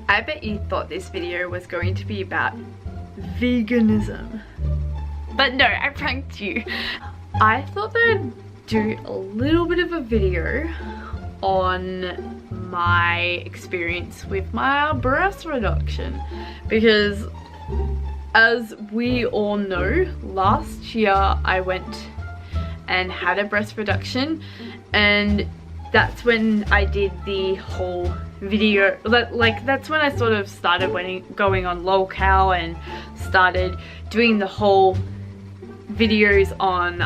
I bet you thought this video was going to be about veganism. But no, I pranked you. I thought that I'd do a little bit of a video on my experience with my breast reduction, because as we all know, last year I went and had a breast reduction, and that's when I did the whole video, like that's when I sort of started going on lolcow and started doing the whole videos on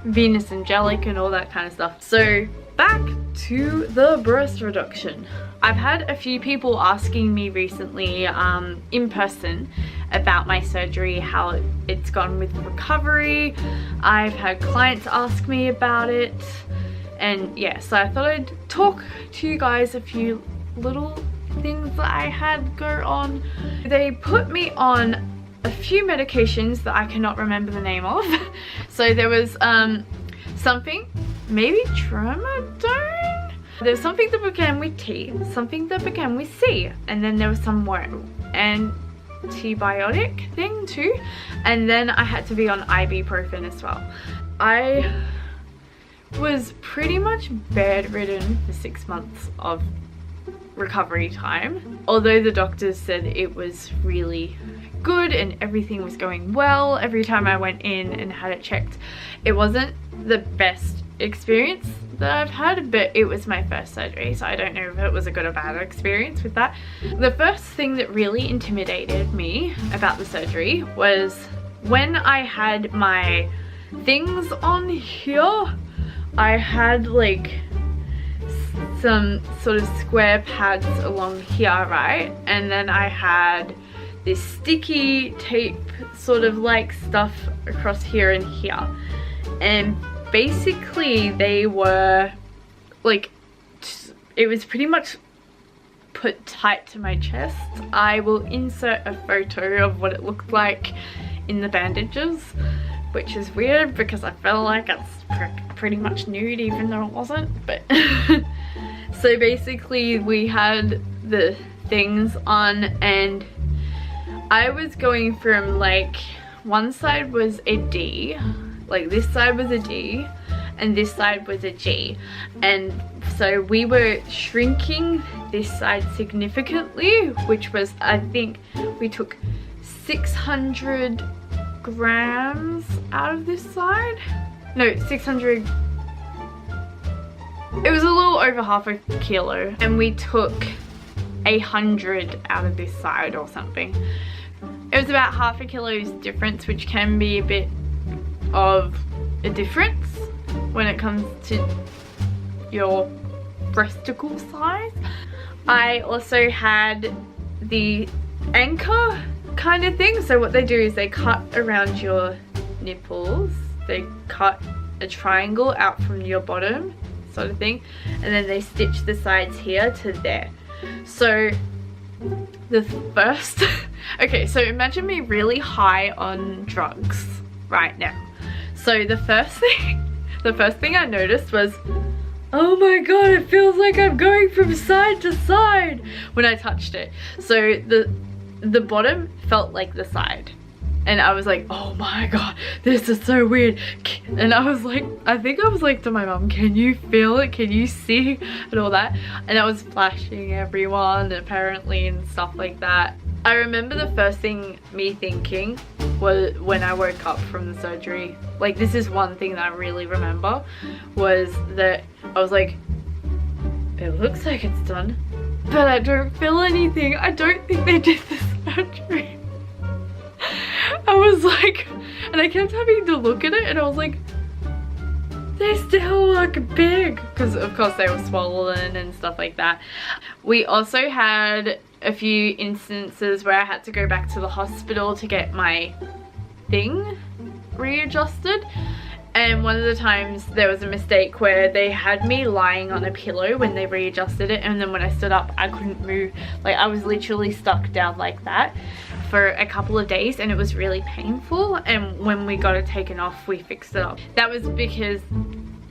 Venus Angelic and all that kind of stuff. So back to the breast reduction. I've had a few people asking me recently in person about my surgery, how it's gone with recovery. I've had clients ask me about it, and yeah, so I thought I'd talk to you guys a few little things that I had go on. They put me on a few medications that I cannot remember the name of. So there was something, maybe tramadone? There's something that began with T, something that began with C, and then there was some more antibiotic thing too, and then I had to be on ibuprofen as well. I was pretty much bedridden for 6 months of recovery time, although the doctors said it was really good and everything was going well. Every time I went in and had it checked, it wasn't the best experience that I've had, but it was my first surgery, so I don't know if it was a good or bad experience with that. The first thing that really intimidated me about the surgery was when I had my things on here. I had like some sort of square pads along here, right? And then I had this sticky tape sort of like stuff across here and here, and basically they were like, it was pretty much put tight to my chest. I will insert a photo of what it looked like in the bandages, which is weird because I felt like it's pretty much nude even though it wasn't, but so basically we had the things on, and I was going from like, one side was a D, like this side was a D and this side was a G, and so we were shrinking this side significantly, which was, I think we took 600 grams out of this side. No, 600, it was a little over half a kilo, and we took 100 out of this side or something. It was about half a kilo's difference, which can be a bit of a difference when it comes to your breasticle size. I also had the anchor kind of thing. So what they do is they cut around your nipples, they cut a triangle out from your bottom sort of thing, and then they stitch the sides here to there. So the first okay, so imagine me really high on drugs right now. So the first thing I noticed was, oh my god, it feels like I'm going from side to side when I touched it. So the bottom felt like the side, and I was like, oh my god, this is so weird. And I was like, I think I was like to my mum, can you feel it, can you see, and all that, and I was flashing everyone apparently and stuff like that. I remember the first thing me thinking was when I woke up from the surgery, like this is one thing that I really remember, was that I was like, it looks like it's done, but I don't feel anything. I don't think they did this surgery. I was like, and I kept having to look at it, and I was like, they still look big, because of course they were swollen and stuff like that. We also had a few instances where I had to go back to the hospital to get my thing readjusted, and one of the times there was a mistake where they had me lying on a pillow when they readjusted it, and then when I stood up I couldn't move. Like I was literally stuck down like that for a couple of days, and it was really painful, and when we got it taken off we fixed it up. That was because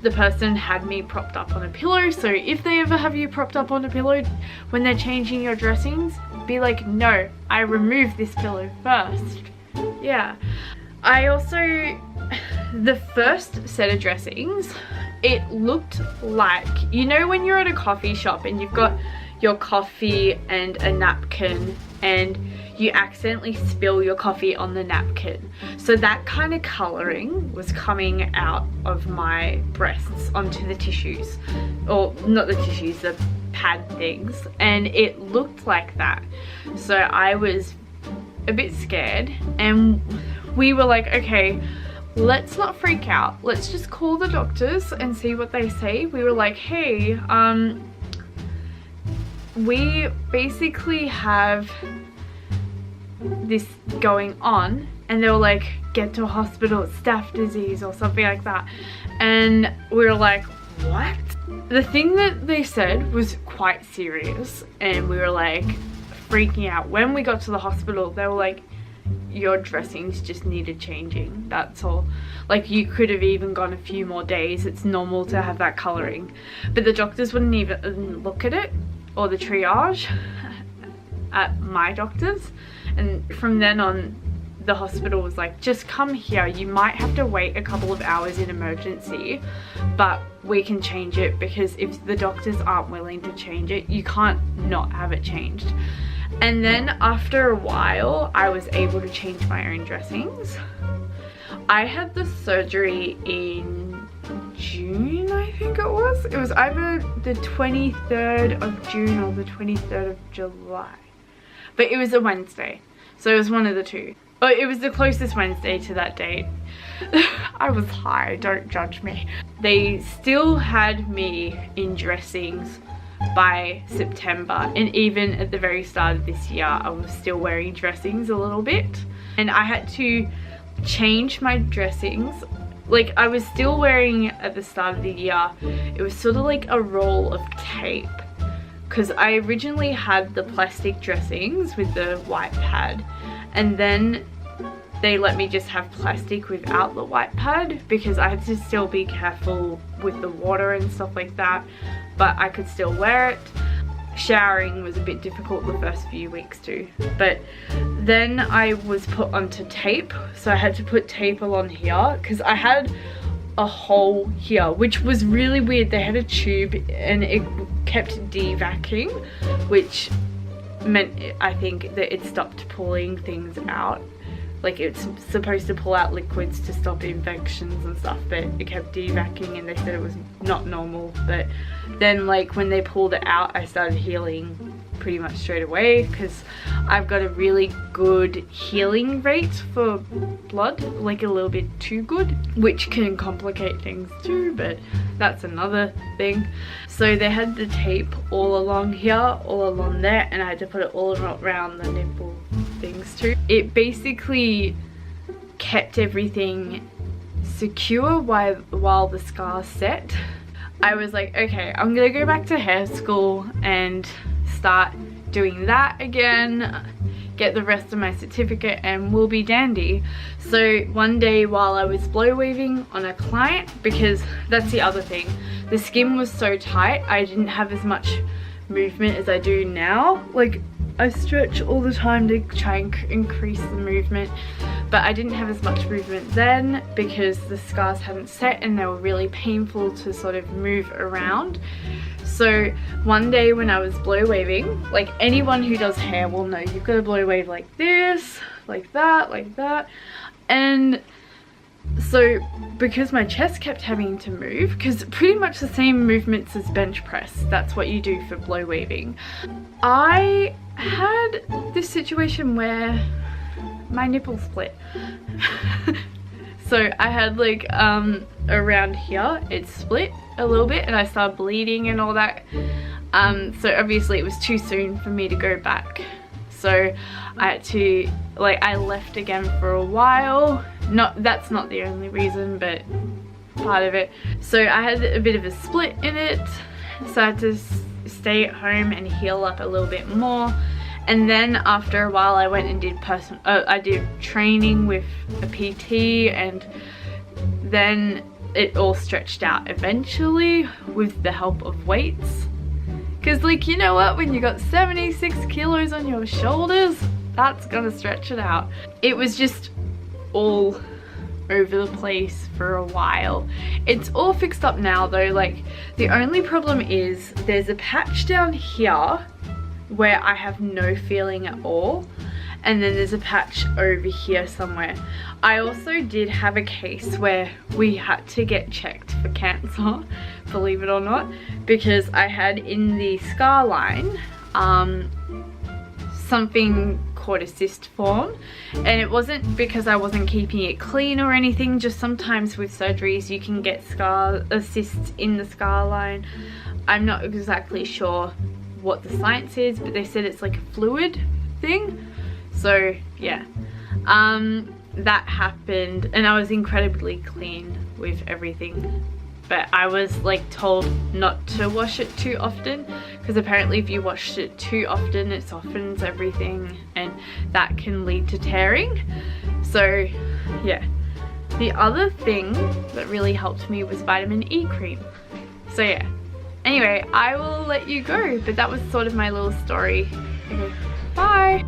the person had me propped up on a pillow. So if they ever have you propped up on a pillow when they're changing your dressings, be like, no, I removed this pillow first. Yeah. I also, the first set of dressings, it looked like, you know when you're at a coffee shop and you've got your coffee and a napkin and you accidentally spill your coffee on the napkin. So that kind of colouring was coming out of my breasts onto the tissues, or not the tissues, the pad things, and it looked like that. So I was a bit scared, and we were like, okay, let's not freak out, let's just call the doctors and see what they say. We were like, hey, we basically have this going on, and they were like, get to a hospital, it's staph disease or something like that. And we were like, what? The thing that they said was quite serious, and we were like freaking out. When we got to the hospital, they were like, your dressings just needed changing, that's all. Like, you could have even gone a few more days, it's normal to have that colouring. But the doctors wouldn't even look at it, or the triage at my doctor's. And from then on, the hospital was like, just come here, you might have to wait a couple of hours in emergency, but we can change it, because if the doctors aren't willing to change it, you can't not have it changed. And then after a while, I was able to change my own dressings. I had the surgery in June, I think it was. It was either the 23rd of June or the 23rd of July. But it was a Wednesday, so it was one of the two. Oh, it was the closest Wednesday to that date. I was high, don't judge me. They still had me in dressings by September, and even at the very start of this year, I was still wearing dressings a little bit. And I had to change my dressings. Like, I was still wearing, at the start of the year, it was sort of like a roll of tape, because I originally had the plastic dressings with the white pad, and then they let me just have plastic without the white pad, because I had to still be careful with the water and stuff like that, but I could still wear it. Showering was a bit difficult the first few weeks too, but then I was put onto tape, so I had to put tape along here, because I had a hole here, which was really weird. They had a tube and it kept devacking, which meant, I think, that it stopped pulling things out. Like, it's supposed to pull out liquids to stop infections and stuff, but it kept devacking, and they said it was not normal. But then, like, when they pulled it out, I started healing pretty much straight away, because I've got a really good healing rate for blood, like a little bit too good, which can complicate things too, but that's another thing. So they had the tape all along here, all along there, and I had to put it all around the nipple things too. It basically kept everything secure while the scars set. I was like, okay, I'm gonna go back to hair school and start doing that again, get the rest of my certificate, and we'll be dandy. So one day while I was blow weaving on a client, because that's the other thing, the skin was so tight, I didn't have as much movement as I do now. Like, I stretch all the time to try and increase the movement, but I didn't have as much movement then because the scars hadn't set and they were really painful to sort of move around. So one day when I was blow waving, like anyone who does hair will know, you've got to blow wave like this, like that, and so because my chest kept having to move, because pretty much the same movements as bench press, that's what you do for blow waving, I had this situation where my nipple split. So I had like around here it split a little bit and I started bleeding and all that. So obviously it was too soon for me to go back, so I had to, like, I left again for a while. That's not the only reason, but part of it. So I had a bit of a split in it, so I had to stay at home and heal up a little bit more. And then after a while I went and did I did training with a PT, and then it all stretched out eventually with the help of weights. Because like, you know what, when you got 76 kilos on your shoulders, that's gonna stretch it out. It was just all over the place for a while. It's all fixed up now though. Like, the only problem is there's a patch down here where I have no feeling at all, and then there's a patch over here somewhere. I also did have a case where we had to get checked for cancer, believe it or not, because I had in the scar line something called a cyst form, and it wasn't because I wasn't keeping it clean or anything, just sometimes with surgeries you can get cysts in the scar line. I'm not exactly sure what the science is, but they said it's like a fluid thing. So yeah, that happened, and I was incredibly clean with everything, but I was like told not to wash it too often, because apparently if you wash it too often it softens everything and that can lead to tearing. So yeah, the other thing that really helped me was vitamin E cream. So yeah, anyway, I will let you go, but that was sort of my little story. Okay, bye.